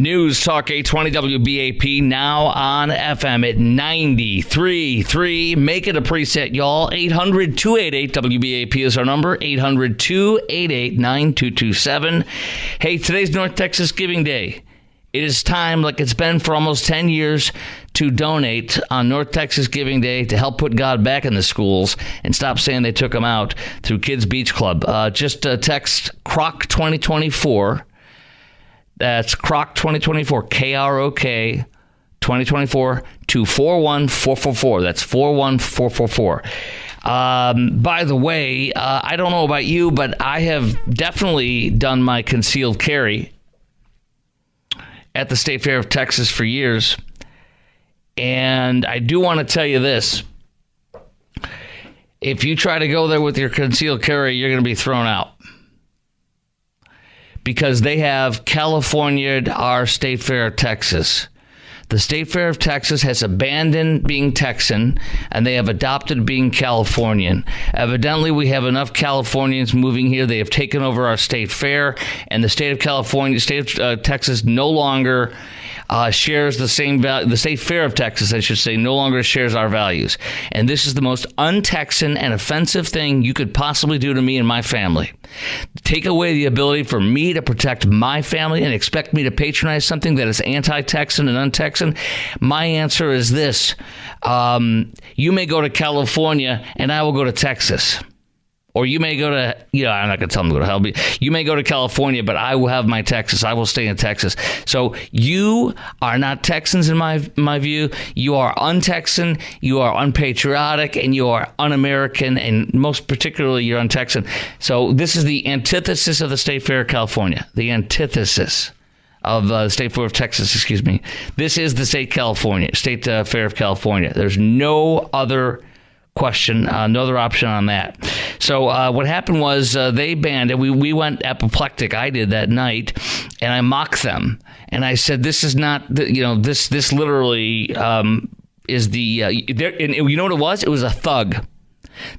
News Talk 820 WBAP, now on FM at 93.3. Make it a preset, y'all. 800-288-WBAP is our number. 800-288-9227. Hey, today's North Texas Giving Day. It is time, like it's been for almost 10 years, to donate on North Texas Giving Day to help put God back in the schools and stop saying they took him out through Kids Beach Club. Just text CROC 2024. That's CROC 2024, KROK 2024 to 41444. That's 41444. By the way, I don't know about you, but I have definitely done my concealed carry at the State Fair of Texas for years. And I do want to tell you this. If you try to go there with your concealed carry, you're going to be thrown out. Because they have California'd our State Fair of Texas. The State Fair of Texas has abandoned being Texan, and they have adopted being Californian. Evidently, we have enough Californians moving here. They have taken over our State Fair, and the state of California, state of Texas no longer shares the same value. The State Fair of Texas, I should say, no longer shares our values. And this is the most un-Texan and offensive thing you could possibly do to me and my family. Take away the ability for me to protect my family and expect me to patronize something that is anti-Texan and un-Texan. My answer is this. You may go to California and I will go to Texas. Or you may go to, I'm not going to tell them to go to hell. But you may go to California, but I will have my Texas. I will stay in Texas. So you are not Texans in my view. You are un-Texan, you are unpatriotic, and you are un-American, and most particularly you're un-Texan. So this is the antithesis of the State Fair of California. The antithesis of the State Fair of Texas, excuse me. This is the State Fair of California. There's no other question, no other option on that. So what happened was they banned it. We went apoplectic. I did that night, and I mocked them. And I said, "This is not, this literally is the." And you know what it was? It was a thug.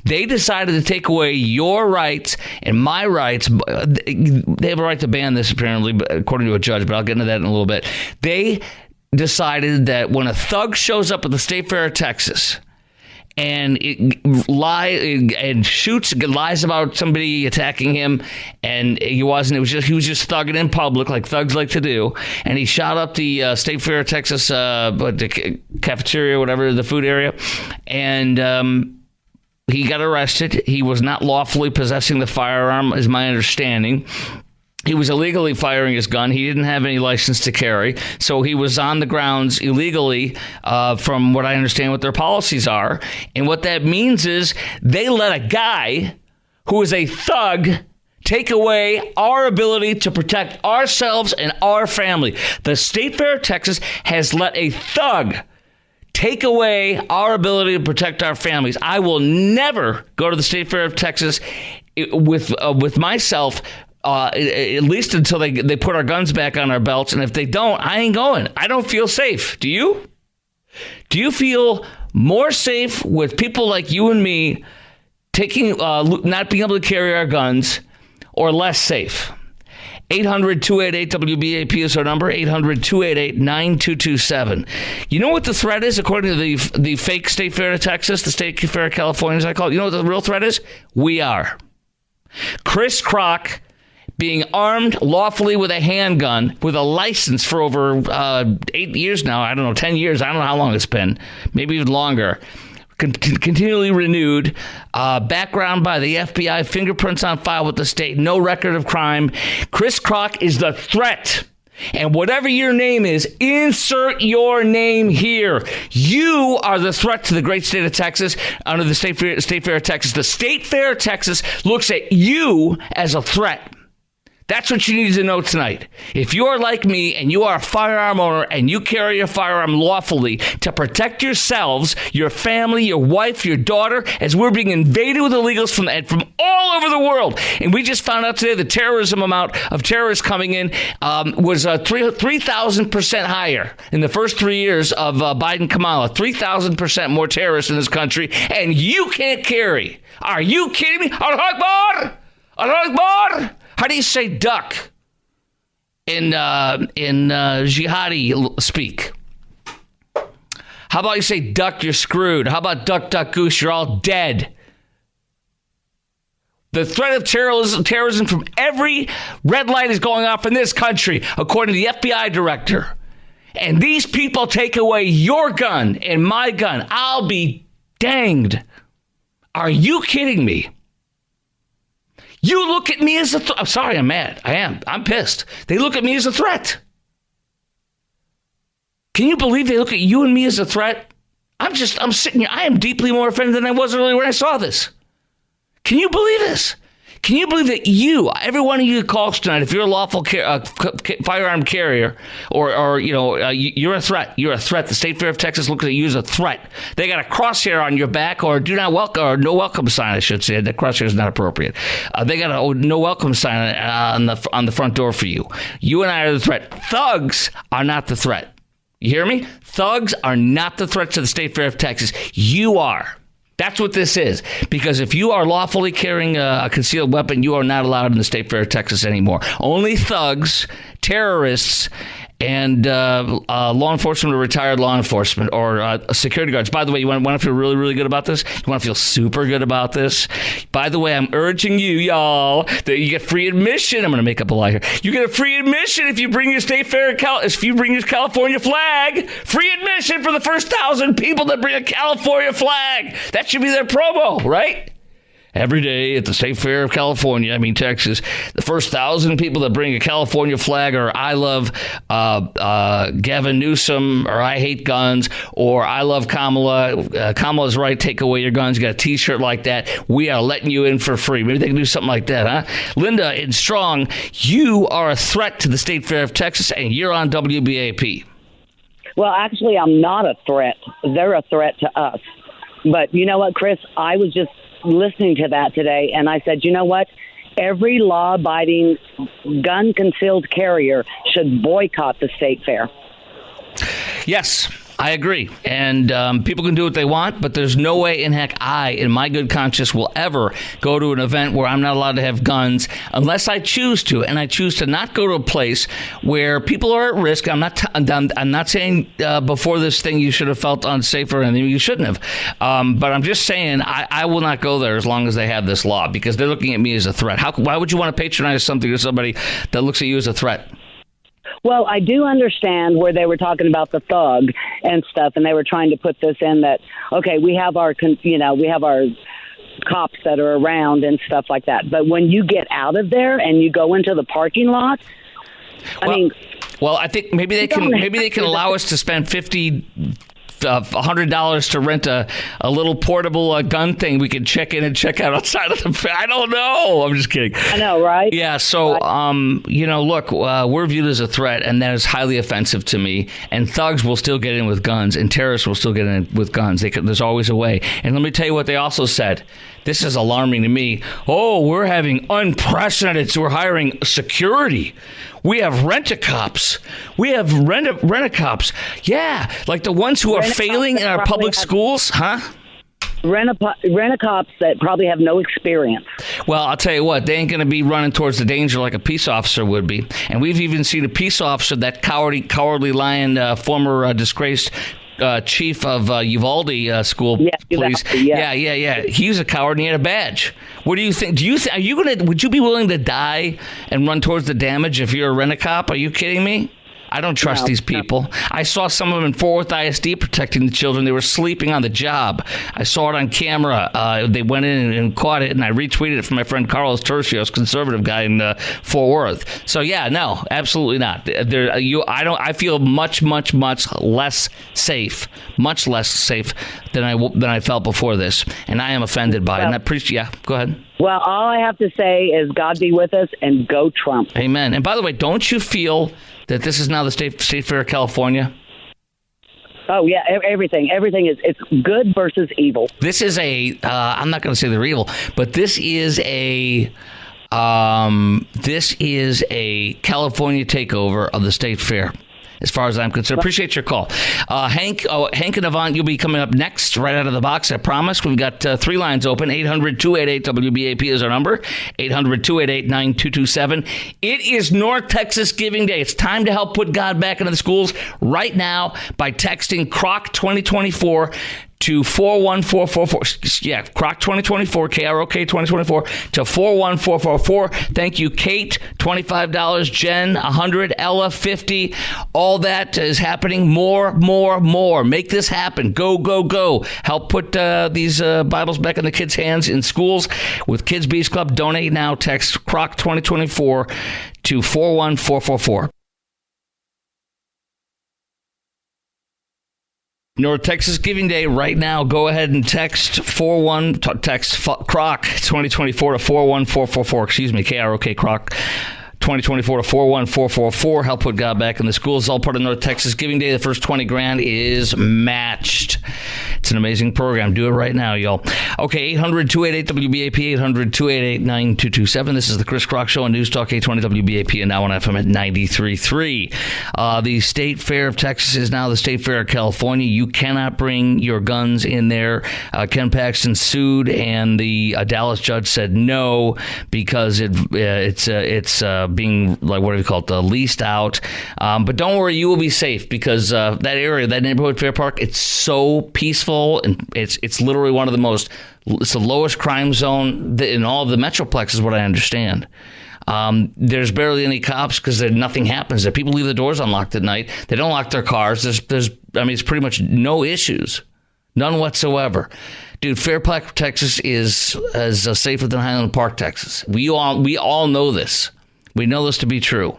They decided to take away your rights and my rights. They have a right to ban this, apparently, according to a judge. But I'll get into that in a little bit. They decided that when a thug shows up at the State Fair of Texas and lies about somebody attacking him, and he wasn't. He was just thugging in public, like thugs like to do. And he shot up the State Fair of Texas, the cafeteria, whatever, the food area, and he got arrested. He was not lawfully possessing the firearm, is my understanding. He was illegally firing his gun. He didn't have any license to carry. So he was on the grounds illegally, from what I understand what their policies are. And what that means is they let a guy who is a thug take away our ability to protect ourselves and our family. The State Fair of Texas has let a thug take away our ability to protect our families. I will never go to the State Fair of Texas with myself, at least until they put our guns back on our belts. And if they don't, I ain't going. I don't feel safe. Do you? Do you feel more safe with people like you and me not being able to carry our guns, or less safe? 800-288-WBAP is our number, 800-288-9227. You know what the threat is, according to the fake State Fair of Texas, the State Fair of California, as I call it? You know what the real threat is? We are. Chris Kroc being armed lawfully with a handgun with a license for over 8 years now. I don't know, 10 years. I don't know how long it's been. Maybe even longer. Continually renewed. Background by the FBI. Fingerprints on file with the state. No record of crime. Chris Kroc is the threat. And whatever your name is, insert your name here. You are the threat to the great state of Texas under the State Fair of Texas. The State Fair of Texas looks at you as a threat. That's what you need to know tonight. If you are like me and you are a firearm owner and you carry a firearm lawfully to protect yourselves, your family, your wife, your daughter, as we're being invaded with illegals from all over the world. And we just found out today the terrorism amount of terrorists coming in was 3,000% higher in the first 3 years of Biden-Kamala. 3,000% more terrorists in this country, and you can't carry. Are you kidding me? Allahu Akbar! Allahu Akbar! How do you say duck in jihadi speak? How about you say duck, you're screwed? How about duck, duck, goose, you're all dead? The threat of terrorism from every red light is going off in this country, according to the FBI director. And these people take away your gun and my gun. I'll be danged. Are you kidding me? You look at me as a I'm sorry, I'm mad. I am. I'm pissed. They look at me as a threat. Can you believe they look at you and me as a threat? I'm sitting here. I am deeply more offended than I was earlier when I saw this. Can you believe this? Can you believe that every one of you that calls tonight, if you're a lawful firearm carrier, or you're a threat. You're a threat. The State Fair of Texas looks at you as a threat. They got a crosshair on your back, or do not welcome, or no welcome sign, I should say. The crosshair is not appropriate. They got a no welcome sign on the front door for you. You and I are the threat. Thugs are not the threat. You hear me? Thugs are not the threat to the State Fair of Texas. You are. That's what this is. Because if you are lawfully carrying a concealed weapon, you are not allowed in the State Fair of Texas anymore. Only thugs, terrorists, and law enforcement or retired law enforcement or security guards. By the way, you want to feel really, really good about this? You want to feel super good about this? By the way, I'm urging you, y'all, that you get free admission. I'm going to make up a lie here. You get a free admission if you bring your State Fair, if you bring your California flag. Free admission for the first 1,000 people that bring a California flag. That should be their promo, right? Every day at the State Fair of California, Texas, the first 1,000 people that bring a California flag, or I love Gavin Newsom, or I hate guns, or I love Kamala, Kamala's right, take away your guns. You got a T-shirt like that. We are letting you in for free. Maybe they can do something like that, huh? Linda in Strong, you are a threat to the State Fair of Texas, and you're on WBAP. Well, actually, I'm not a threat. They're a threat to us. But you know what, Chris? I was just listening to that today, and I said, you know what? Every law-abiding gun-concealed carrier should boycott the State Fair. Yes, I agree. And people can do what they want, but there's no way in heck I, in my good conscience, will ever go to an event where I'm not allowed to have guns unless I choose to. And I choose to not go to a place where people are at risk. I'm not saying before this thing you should have felt unsafe or anything. You shouldn't have. But I'm just saying I will not go there as long as they have this law, because they're looking at me as a threat. Why would you want to patronize something or somebody that looks at you as a threat? Well, I do understand where they were talking about the thug and stuff, and they were trying to put this in that, okay, we have our cops that are around and stuff like that. But when you get out of there and you go into the parking lot, I think maybe they can allow us to spend $100 to rent a little portable gun thing we can check in and check out outside of the. I don't know. I'm just kidding. I know, right? Yeah. So, look, we're viewed as a threat, and that is highly offensive to me. And thugs will still get in with guns, and terrorists will still get in with guns. There's always a way. And let me tell you what they also said. This is alarming to me. Oh, we're having unprecedented. So we're hiring security. We have rent-a-cops. We have rent-a-cops. Yeah, like the ones who are failing in our public schools, huh? Rent-a-cops that probably have no experience. Well, I'll tell you what, they ain't going to be running towards the danger like a peace officer would be. And we've even seen a peace officer, that cowardly lion, former disgraced chief of Uvalde school police. Yeah. He's a coward and he had a badge. What do you think? Would you be willing to die and run towards the damage if you're a rent-a-cop? Are you kidding me? I don't trust these people. No. I saw some of them in Fort Worth ISD protecting the children. They were sleeping on the job. I saw it on camera. They went in and caught it, and I retweeted it from my friend Carlos Tercios, conservative guy in Fort Worth. So yeah, no, absolutely not. I feel much less safe than I felt before this, and I am offended by it. And I appreciate. Yeah, go ahead. Well, all I have to say is God be with us and go Trump. Amen. And by the way, don't you feel that this is now the State Fair of California? Oh, yeah, everything. Everything it's good versus evil. This is I'm not going to say they're evil, but this is a California takeover of the State Fair. as far as I'm concerned. Appreciate your call. Hank and Avant, you'll be coming up next, right out of the box, I promise. We've got 3 lines open. 800-288-WBAP is our number. 800-288-9227. It is North Texas Giving Day. It's time to help put God back into the schools right now by texting CROC 2024 to 41444. Yeah, CROC 2024, KROK 2024 to 41444. Thank you, Kate. $25, Jen, $100, Ella, $50. All that is happening. More. Make this happen. Go. Help put these Bibles back in the kids' hands in schools with Kids Bees Club. Donate now. Text CROC 2024 to 41444. North Texas Giving Day right now. Go ahead and text CROC 2024 to 41444. Excuse me, KROK CROC 2024 to 41444. Help put God back in the schools. All part of North Texas Giving Day. The first 20 grand is matched. It's an amazing program. Do it right now, y'all. Okay, 800-288-WBAP, 800-288-9227. This is the Chris Crock Show on News Talk 820 WBAP and now on FM at 93.3. The State Fair of Texas is now the State Fair of California. You cannot bring your guns in there. Ken Paxton sued, and the Dallas judge said no because it's being, like, what do we call it, leased out. But don't worry, you will be safe because that area, that neighborhood fair park, it's so peaceful, and it's literally one of the most, it's the lowest crime zone in all of the Metroplex is what I understand. There's barely any cops because nothing happens there. People leave the doors unlocked at night. They don't lock their cars. It's pretty much no issues. None whatsoever. Dude, Fair Park, Texas is as safer than Highland Park, Texas. We all know this. We know this to be true.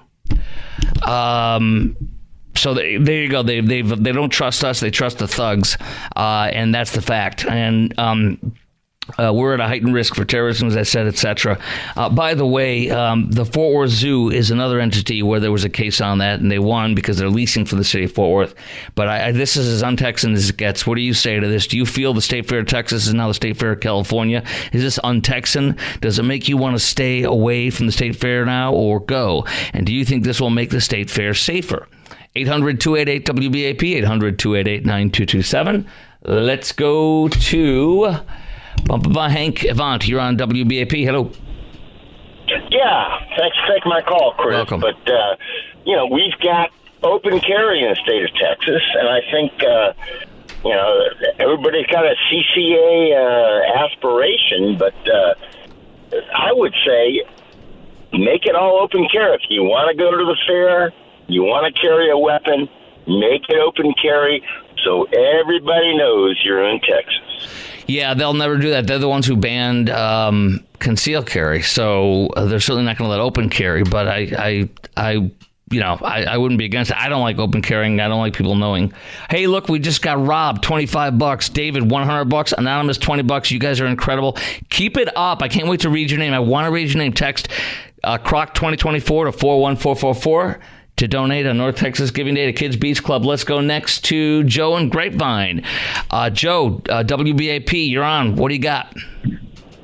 So there you go. They don't trust us. They trust the thugs, and that's the fact. And we're at a heightened risk for terrorism, as I said, etc. By the way, the Fort Worth Zoo is another entity where there was a case on that, and they won because they're leasing for the city of Fort Worth. But this is as un-Texan as it gets. What do you say to this? Do you feel the State Fair of Texas is now the State Fair of California? Is this un-Texan? Does it make you want to stay away from the State Fair now or go? And do you think this will make the State Fair safer? 800-288-WBAP, 800-288-9227. Let's go to Hank Avant. You're on WBAP. Hello. Yeah, thanks for taking my call, Chris. Welcome. But, we've got open carry in the state of Texas, and I think, everybody's got a CCA aspiration, but I would say make it all open carry. If you want to go to the fair, you want to carry a weapon, make it open carry so everybody knows you're in Texas. Yeah, they'll never do that. They're the ones who banned concealed carry, so they're certainly not going to let open carry. But I wouldn't be against it. I don't like open carrying. I don't like people knowing. Hey, look, we just got robbed. $25. David, $100. Anonymous, $20. You guys are incredible. Keep it up. I can't wait to read your name. I want to read your name. Text CROC 2024 to 41444. To donate on North Texas Giving Day to Kids Beach Club. Let's go next to Joe in Grapevine. Joe, WBAP, you're on. What do you got?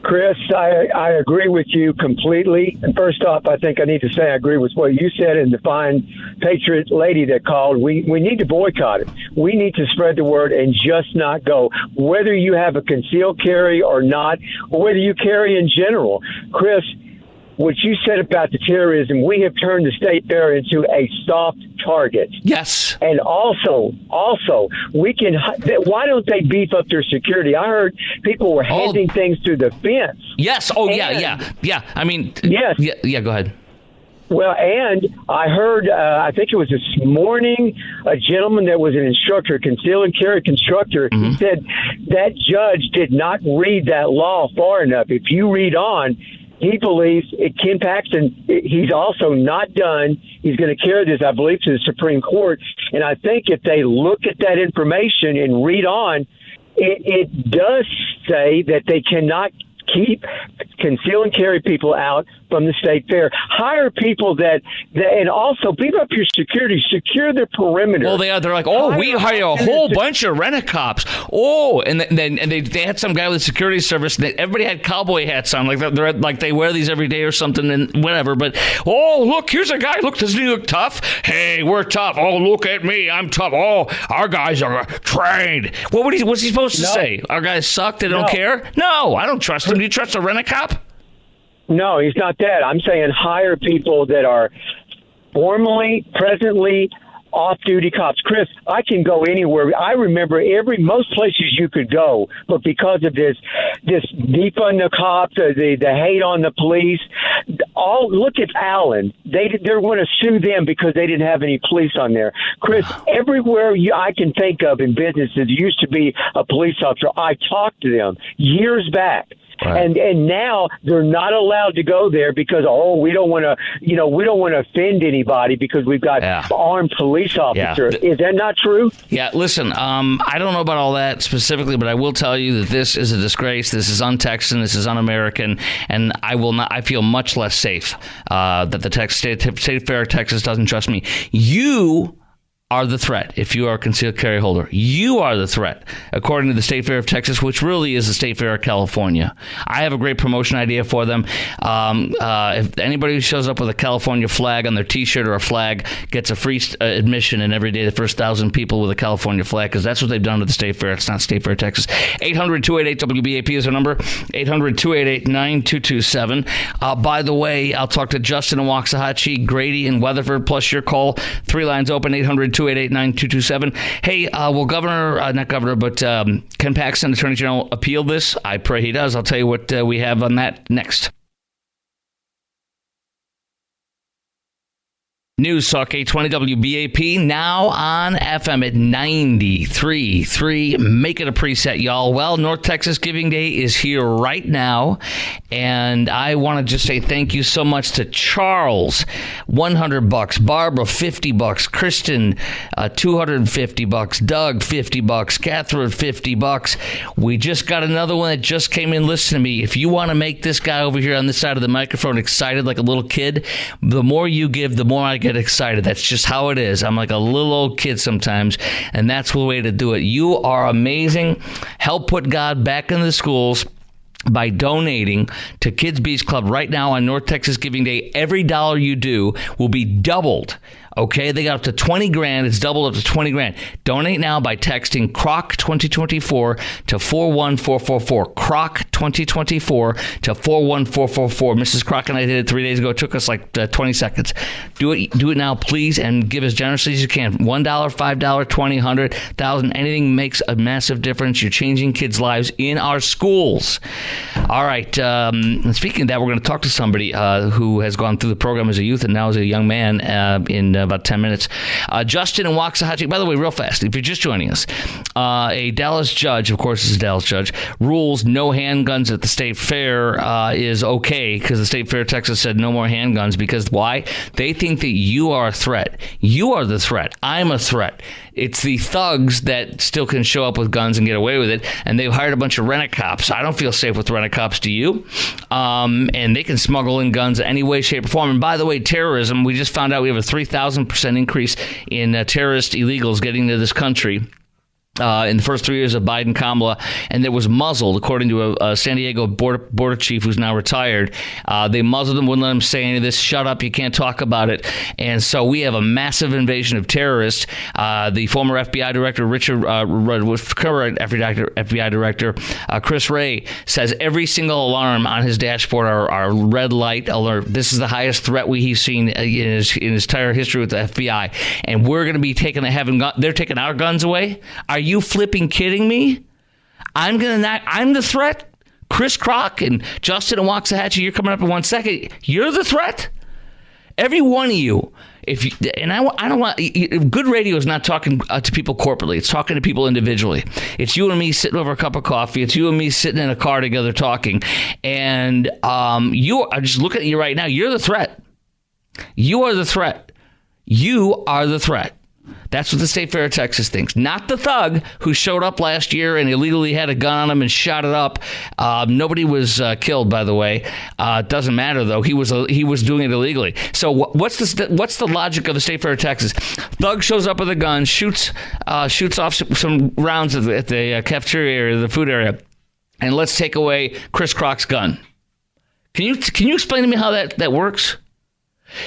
Chris, I agree with you completely. And first off, I think I need to say I agree with what you said and the fine patriot lady that called. We need to boycott it. We need to spread the word and just not go. Whether you have a concealed carry or not, or whether you carry in general. Chris, what you said about the terrorism, we have turned the state fair into a soft target. Yes. And also, we can. Why don't they beef up their security? I heard people were handing things through the fence. Yes. Oh, yeah. I mean, yes. Yeah. Go ahead. Well, and I heard, I think it was this morning, a gentleman that was an instructor, conceal and carry instructor, he said that judge did not read that law far enough. If you read on, he believes Ken Paxton, he's also not done. He's going to carry this, I believe, to the Supreme Court. And I think if they look at that information and read on, it does say that they cannot keep conceal and carry people out from the state fair. Hire people that and also beef up your security, secure the perimeter. Well, they're like, we hire a whole bunch of rent-a-cops. And they had some guy with the security service. And everybody had cowboy hats on, like they wear these every day or something, and whatever. But look, here's a guy. Look, doesn't he look tough? Hey, we're tough. Oh, look at me, I'm tough. Oh, our guys are trained. What's he supposed to say? Our guys suck. They don't care. No, I don't trust him. Do you trust a rent-a-cop? No, he's not that. I'm saying hire people that are formerly, presently off-duty cops. Chris, I can go anywhere. I remember most places you could go, but because of this defund the cops, the hate on the police, look at Allen. They're going to sue them because they didn't have any police on there. Chris, everywhere I can think of in businesses used to be a police officer. I talked to them years back. Right. And now they're not allowed to go there because we don't want to offend anybody because we've got armed police officers. Is that not true? Yeah. Listen, I don't know about all that specifically, but I will tell you that this is a disgrace. This is un-Texan. This is un-American, and I feel much less safe that the State Fair of Texas doesn't trust me. You are the threat. If you are a concealed carry holder, you are the threat, according to the State Fair of Texas, which really is the State Fair of California. I have a great promotion idea for them. If anybody who shows up with a California flag on their T-shirt or a flag gets a free admission, and every day the first 1,000 people with a California flag, because that's what they've done to the State Fair. It's not State Fair of Texas. 800-288-WBAP is our number. 800-288-9227. By the way, I'll talk to Justin in Waxahachie, Grady in Weatherford, plus your call. 3 lines open, 800-288-9227. Hey, will Ken Paxton, Attorney General, appeal this? I pray he does. I'll tell you what we have on that next. News Talk 820 WBAP, now on FM at 93.3. Make it a preset, y'all. Well, North Texas Giving Day is here right now, and I want to just say thank you so much to Charles, $100, Barbara, $50, Kristen, $250, Doug, $50, Catherine, $50. We just got another one that just came in. Listen to me. If you want to make this guy over here on this side of the microphone excited like a little kid, the more you give, the more I get excited. That's just how it is. I'm like a little old kid sometimes, and that's the way to do it. You are amazing. Help put God back in the schools by donating to Kids Beach Club right now on North Texas Giving Day. Every dollar you do will be doubled. Okay, they got up to 20 grand. It's doubled up to 20 grand. Donate now by texting CROC 2024 to 41444. CROC 2024 to 41444. Mrs. Croc and I did it 3 days ago. It took us like 20 seconds. Do it now, please, and give as generously as you can. $1, $5, $20, $100, $1,000. Anything makes a massive difference. You're changing kids' lives in our schools. All right. Speaking of that, we're going to talk to somebody who has gone through the program as a youth and now as a young man in about 10 minutes. Justin in Waxahachie, by the way, real fast, if you're just joining us, a Dallas judge, of course it's a Dallas judge, rules no handguns at the state fair is okay, because the State Fair of Texas said no more handguns. Because why? They think that you are a threat. You are the threat. I'm a threat. It's the thugs that still can show up with guns and get away with it, and they've hired a bunch of rent-a-cops. I don't feel safe with rent-a-cops, do you? And they can smuggle in guns any way, shape, or form. And by the way, terrorism, we just found out we have a 3,000% increase in terrorist illegals getting into this country. In the first 3 years of Biden-Kamala, and it was muzzled, according to a San Diego border chief who's now retired. They muzzled him, wouldn't let him say any of this. Shut up, you can't talk about it. And so we have a massive invasion of terrorists. The former FBI director, current FBI director, Chris Wray, says every single alarm on his dashboard are red light alert. This is the highest threat he's seen in his entire history with the FBI. And we're going to be taking they're taking our guns away? Are you flipping kidding me? I'm the threat? Chris Croc and Justin and Waxahachie, you're coming up in 1 second. You're the threat? Every one of you. I don't want good radio is not talking to people corporately. It's talking to people individually. It's you and me sitting over a cup of coffee. It's you and me sitting in a car together talking. And I just look at you right now. You're the threat. You are the threat. You are the threat. That's what the State Fair of Texas thinks. Not the thug who showed up last year and illegally had a gun on him and shot it up. Nobody was killed, by the way. It doesn't matter, though. He was doing it illegally. So what's the logic of the State Fair of Texas? Thug shows up with a gun, shoots off some rounds at the cafeteria area, the food area, and let's take away Chris Croc's gun. Can you explain to me how that works?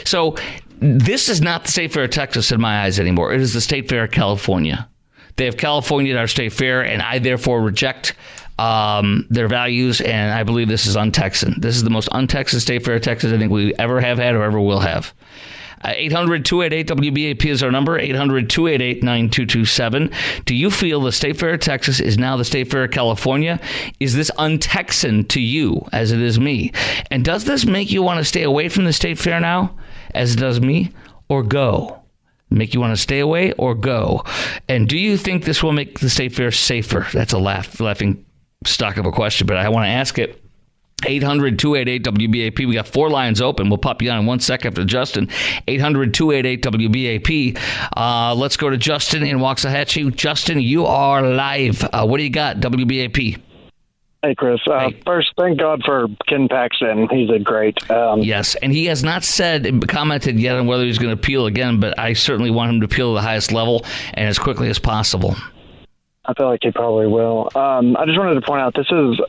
So this is not the State Fair of Texas in my eyes anymore. It is the State Fair of California. They have California at our state fair, and I therefore reject their values, and I believe this is un-Texan. This is the most un-Texan State Fair of Texas I think we ever have had or ever will have. 800-288-WBAP is our number, 800-288-9227. Do you feel the State Fair of Texas is now the State Fair of California? Is this un-Texan to you as it is me? And does this make you want to stay away from the State Fair now, as it does me, or go? Make you want to stay away or go? And do you think this will make the State Fair safer? That's a laughing stock of a question, but I want to ask it. 800-288-WBAP. We got 4 lines open. We'll pop you on in 1 second after Justin. 800-288-WBAP. Let's go to Justin in Waxahachie. Justin, you are live. What do you got, WBAP? Hey, Chris. Hey. First, thank God for Ken Paxton. He's a great. Yes, and he has not commented yet on whether he's going to appeal again, but I certainly want him to appeal to the highest level and as quickly as possible. I feel like he probably will. I just wanted to point out this is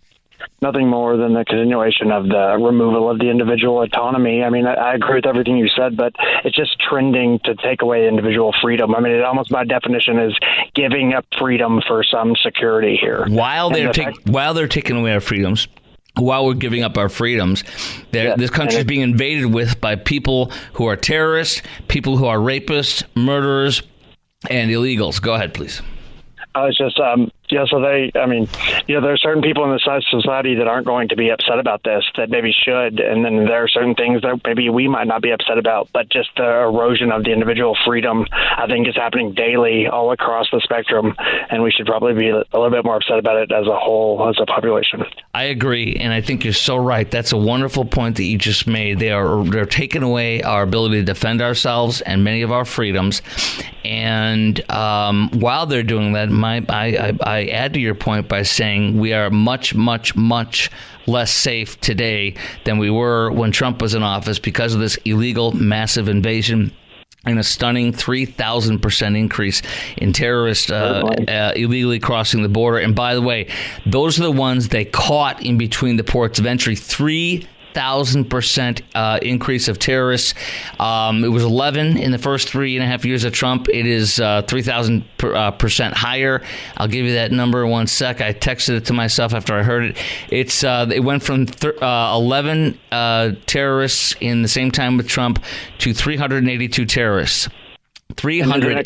nothing more than the continuation of the removal of the individual autonomy. I mean, I agree with everything you said, but it's just trending to take away individual freedom. I mean, it almost by definition is giving up freedom for some security here. While they're taking away our freedoms, while we're giving up our freedoms, this country is being invaded by people who are terrorists, people who are rapists, murderers, and illegals. Go ahead, please. It's just, so there are certain people in the society that aren't going to be upset about this, that maybe should, and then there are certain things that maybe we might not be upset about, but just the erosion of the individual freedom, I think, is happening daily all across the spectrum, and we should probably be a little bit more upset about it as a whole, as a population. I agree, and I think you're so right. That's a wonderful point that you just made. They're taking away our ability to defend ourselves and many of our freedoms, and while they're doing that, I add to your point by saying we are much, much, much less safe today than we were when Trump was in office because of this illegal massive invasion and a stunning 3,000% increase in terrorists illegally crossing the border. And by the way, those are the ones they caught in between the ports of entry. 3,000% increase of terrorists. It was 11 in the first 3.5 years of Trump. It is 3,000% higher. I'll give you that number in 1 sec. I texted it to myself after I heard it. It went from 11 terrorists in the same time with Trump to 382 terrorists. 380.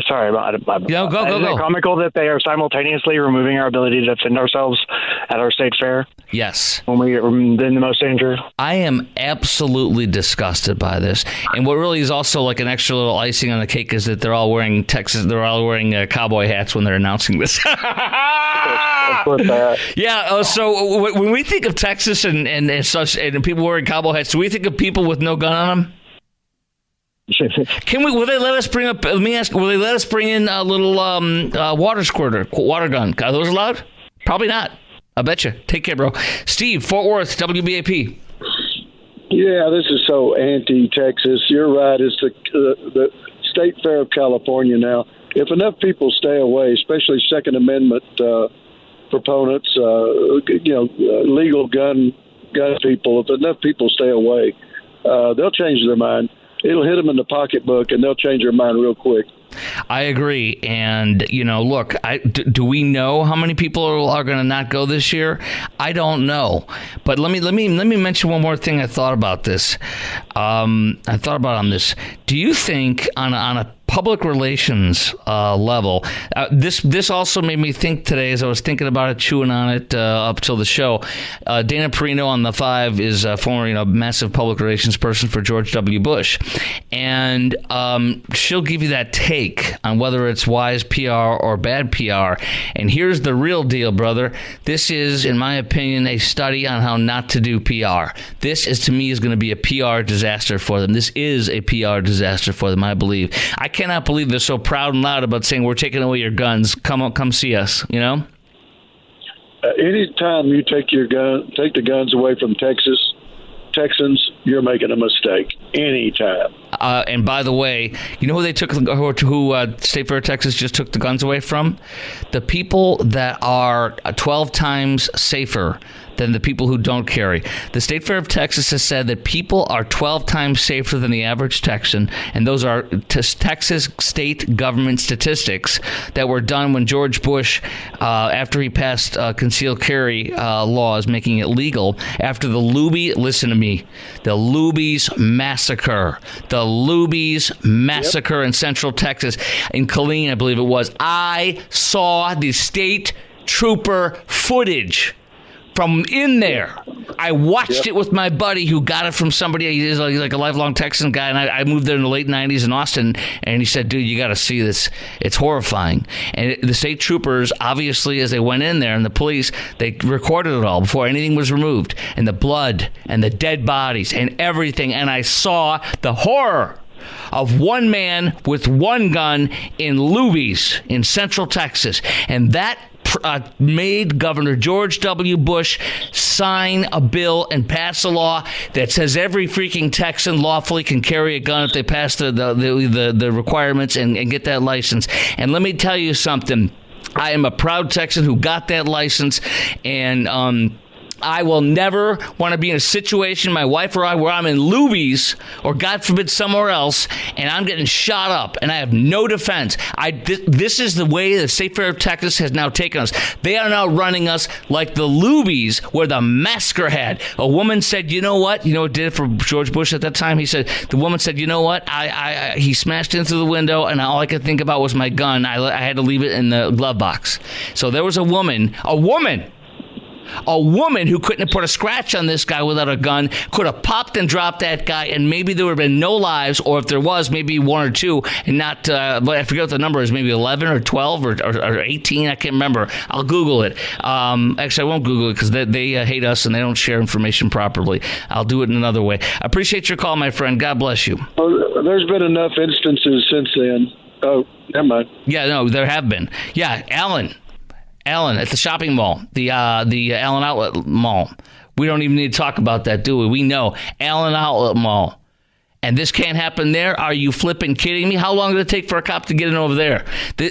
Sorry, go. Is it comical that they are simultaneously removing our ability to defend ourselves at our state fair? Yes. When we are in the most danger? I am absolutely disgusted by this. And what really is also like an extra little icing on the cake is that they're all wearing cowboy hats when they're announcing this. Yeah. So when we think of Texas and such, and people wearing cowboy hats, do we think of people with no gun on them? Will they let us bring up? Let me ask. Will they let us bring in a little water gun? Are those allowed? Probably not. I bet you. Take care, bro. Steve, Fort Worth, WBAP. Yeah, this is so anti-Texas. You're right. It's the State Fair of California now. If enough people stay away, especially Second Amendment proponents, legal gun people, if enough people stay away, they'll change their mind. It'll hit them in the pocketbook, and they'll change their mind real quick. I agree. And, look, do we know how many people are going to not go this year? I don't know. But let me mention one more thing I thought about this. Do you think on a public relations level, this also made me think today as I was thinking about it, chewing on it up till the show. Dana Perino on the 5 is a former massive public relations person for George W. Bush, and she'll give you that take on whether it's wise PR or bad PR. And here's the real deal, brother. This is, in my opinion, a study on how not to do PR. This to me is going to be a PR disaster for them. This is a PR disaster for them, I believe. I cannot believe they're so proud and loud about saying we're taking away your guns. Come see us. You know. Anytime you take the guns away from Texans, you're making a mistake. Anytime. And by the way, you know who they took? Who State Fair of Texas just took the guns away from? The people that are 12 times safer than the people who don't carry. The State Fair of Texas has said that people are 12 times safer than the average Texan, and those are Texas state government statistics that were done when George Bush, after he passed concealed carry laws making it legal, after the Luby's massacre. The Luby's massacre in Central Texas, in Killeen, I believe it was. I saw the state trooper footage from in there. I watched it with my buddy who got it from somebody. He's like a lifelong Texan guy, and I moved there in the late 90s in Austin, and he said, dude, you got to see this. It's horrifying. And the state troopers, obviously, as they went in there, and the police, they recorded it all before anything was removed, and the blood and the dead bodies and everything, and I saw the horror of one man with one gun in Luby's in Central Texas, and that made Governor George W. Bush sign a bill and pass a law that says every freaking Texan lawfully can carry a gun if they pass the requirements and get that license. And let me tell you something. I am a proud Texan who got that license, and I will never want to be in a situation, my wife or I, where I'm in Luby's or, God forbid, somewhere else, and I'm getting shot up, and I have no defense. This is the way the State Fair of Texas has now taken us. They are now running us like the Luby's, where the massacre had. A woman said, you know what? You know what did it for George Bush at that time? The woman said, you know what? He smashed in through the window, and all I could think about was my gun. I had to leave it in the glove box. So there was a woman who couldn't have put a scratch on this guy without a gun, could have popped and dropped that guy, and maybe there would have been no lives, or if there was, maybe one or two, and not, but I forget what the number is, maybe 11 or 12 or 18, I can't remember. I'll Google it. Actually, I won't Google it because they hate us and they don't share information properly. I'll do it in another way. I appreciate your call, my friend. God bless you. Well, there's been enough instances since then. Oh, never mind. Yeah, no, there have been. Yeah, Allen at the shopping mall, the Allen Outlet Mall. We don't even need to talk about that, do we? We know. Allen Outlet Mall. And this can't happen there? Are you flipping kidding me? How long did it take for a cop to get in over there?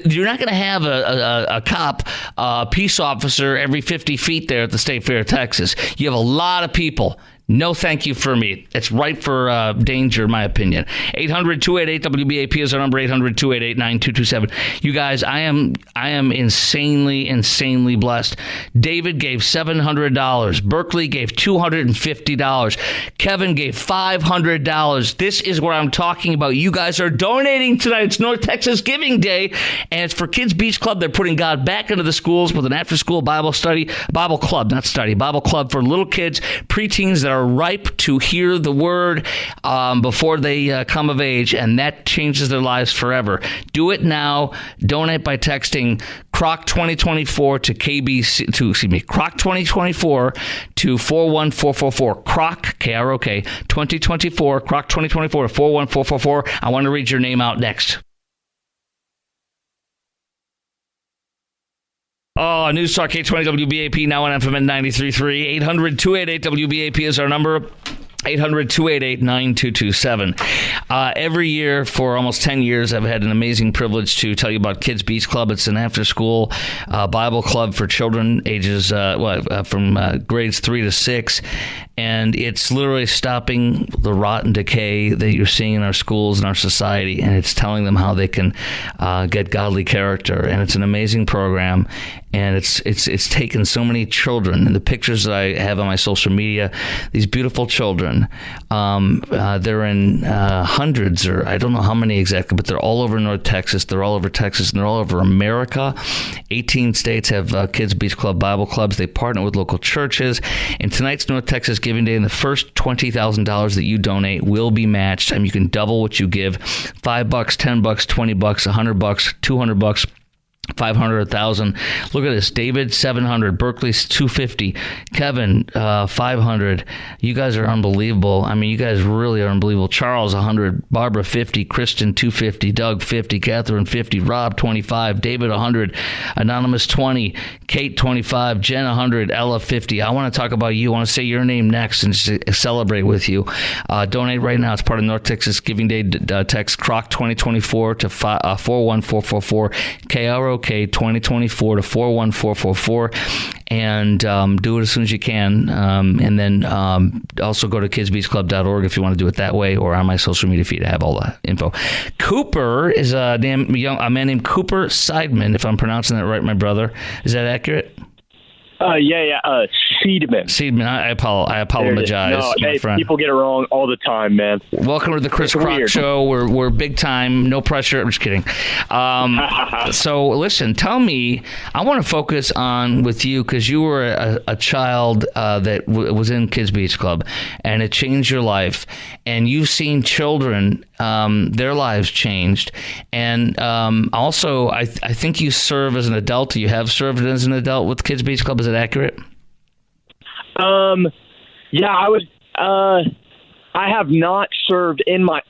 You're not going to have a cop, a peace officer every 50 feet there at the State Fair of Texas. You have a lot of people. No, thank you for me. It's ripe for danger, in my opinion. 800-288-WBAP is our number, 800-288-9227. You guys, I am insanely blessed. David gave $700. Berkeley gave $250. Kevin gave $500. This is what I'm talking about. You guys are donating tonight. It's North Texas Giving Day, and it's for Kids Beach Club. They're putting God back into the schools with an after-school Bible club for little kids, preteens that are ripe to hear the word before they come of age, and that changes their lives forever. Do it now. Donate by texting Croc 2024 to Croc 2024 to 41444. Croc, K-R-O-K, 2024, Croc 2024 to 41444. I want to read your name out next. Oh, News Talk 820 WBAP, now on FM 93.3. 800-288-WBAP is our number. 800-288-9227. Every year for almost 10 years, I've had an amazing privilege to tell you about Kids Beach Club. It's an after-school Bible club for children ages from grades 3 to 6. And it's literally stopping the rot and decay that you're seeing in our schools and our society, and it's telling them how they can get godly character. And it's an amazing program, and it's taken so many children. And the pictures that I have on my social media, these beautiful children, they're in hundreds, or I don't know how many exactly, but they're all over North Texas. They're all over Texas, and they're all over America. 18 states have Kids Beach Club Bible clubs. They partner with local churches. And tonight's North Texas Giving Day, and the first $20,000 that you donate will be matched. You can double what you give: $5, $10, $20, $100, $200. 500, 1,000. Look at this. David, 700. Berkeley's 250. Kevin, 500. You guys are unbelievable. I mean, you guys really are unbelievable. Charles, 100. Barbara, 50. Kristen, 250. Doug, 50. Catherine, 50. Rob, 25. David, 100. Anonymous, 20. Kate, 25. Jen, 100. Ella, 50. I want to talk about you. I want to say your name next and celebrate with you. Donate right now. It's part of North Texas Giving Day. Text CROC 2024 to 41444. KROK 2024 to 41444, and do it as soon as you can. And then also go to kidsbeachclub.org if you want to do it that way, or on my social media feed. I have all the info. Cooper is a man named Cooper Seidman, if I'm pronouncing that right, my brother. Is that accurate? Seidman. I apologize, my friend. People get it wrong all the time, man. Welcome to the Chris Croc Show. We're big time, no pressure. I'm just kidding. So listen, tell me. I want to focus on with you because you were a child that was in Kids Beach Club, and it changed your life. And you've seen children, their lives changed, and also I think you serve as an adult. You have served as an adult with Kids Beach Club. Is it accurate? Yeah, I have not served in my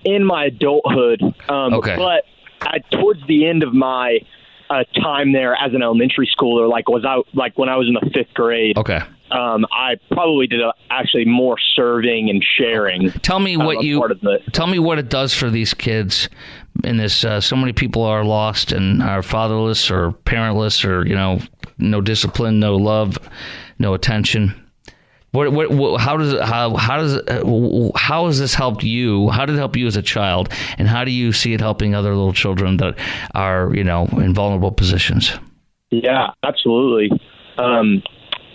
adulthood. Okay. But towards the end of my time there as an elementary schooler, when I was in the 5th grade. Okay. I probably did actually more serving and sharing. Tell me what it does for these kids in this. So many people are lost and are fatherless or parentless, or no discipline, no love, no attention. How has this helped you? How did it help you as a child, and how do you see it helping other little children that are in vulnerable positions? Yeah, absolutely.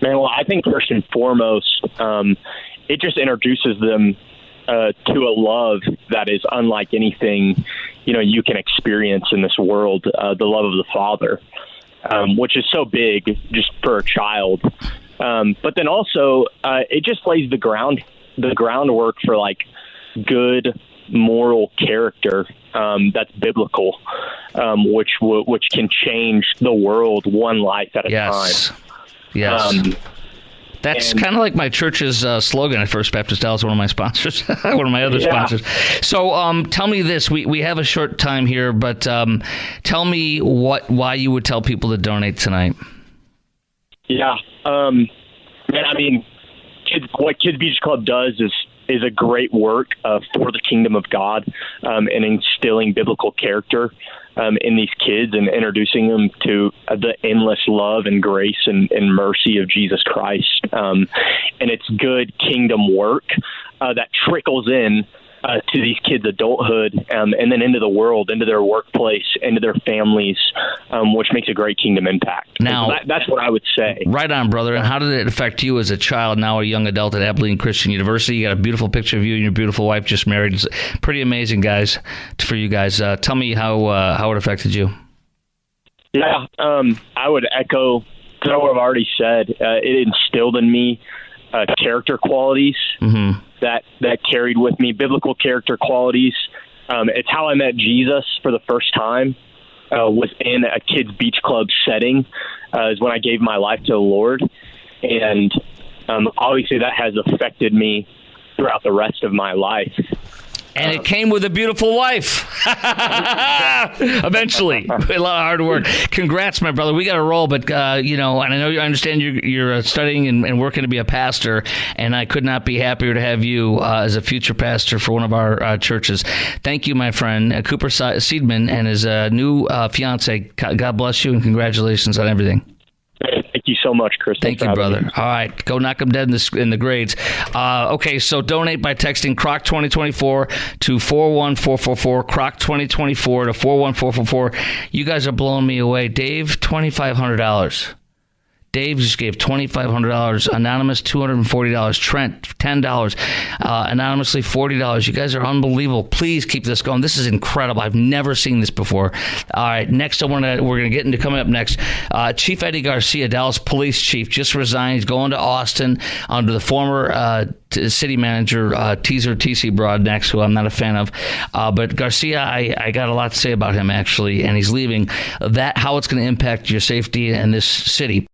Man, well, I think first and foremost, it just introduces them to a love that is unlike anything you can experience in this world. The love of the Father, which is so big just for a child. But then also, it just lays the groundwork for good moral character that's biblical, which can change the world one life at a time. Yes. That's kind of like my church's slogan at First Baptist Dallas, one of my sponsors, one of my other sponsors. So tell me this. We have a short time here, but tell me why you would tell people to donate tonight. Yeah. Man, I mean, what Kids Beach Club does is a great work for the kingdom of God, and instilling biblical character in these kids and introducing them to the endless love and grace and mercy of Jesus Christ. And it's good kingdom work that trickles in to these kids' adulthood, and then into the world, into their workplace, into their families, which makes a great kingdom impact. Now, that's what I would say. Right on, brother. And how did it affect you as a child, now a young adult at Abilene Christian University? You got a beautiful picture of you and your beautiful wife just married. It's pretty amazing, guys, for you guys. Tell me how it affected you. Yeah, I would echo what I've already said. It instilled in me character qualities that carried with me, biblical character qualities. It's how I met Jesus for the first time within a Kids Beach Club setting, is when I gave my life to the Lord. And obviously that has affected me throughout the rest of my life. And it came with a beautiful wife. Eventually. A lot of hard work. Congrats, my brother. We got to roll, but, and I understand you're studying and working to be a pastor, and I could not be happier to have you as a future pastor for one of our churches. Thank you, my friend, Cooper Seidman, and his new fiance. God bless you, and congratulations on everything. Thank you so much, Chris. Thank you, brother. All right, go knock them dead in the grades. Okay, so donate by texting CROC 2024 to 41444, CROC 2024 to 41444. You guys are blowing me away. Dave, $2,500. Dave just gave $2,500. Anonymous, $240. Trent, $10. Anonymously, $40. You guys are unbelievable. Please keep this going. This is incredible. I've never seen this before. All right, next we're gonna get into coming up next. Chief Eddie Garcia, Dallas Police Chief, just resigned. He's going to Austin under the former city manager, Teaser TC Broadnex, who I'm not a fan of. But Garcia, I got a lot to say about him, actually, and he's leaving. How it's going to impact your safety in this city.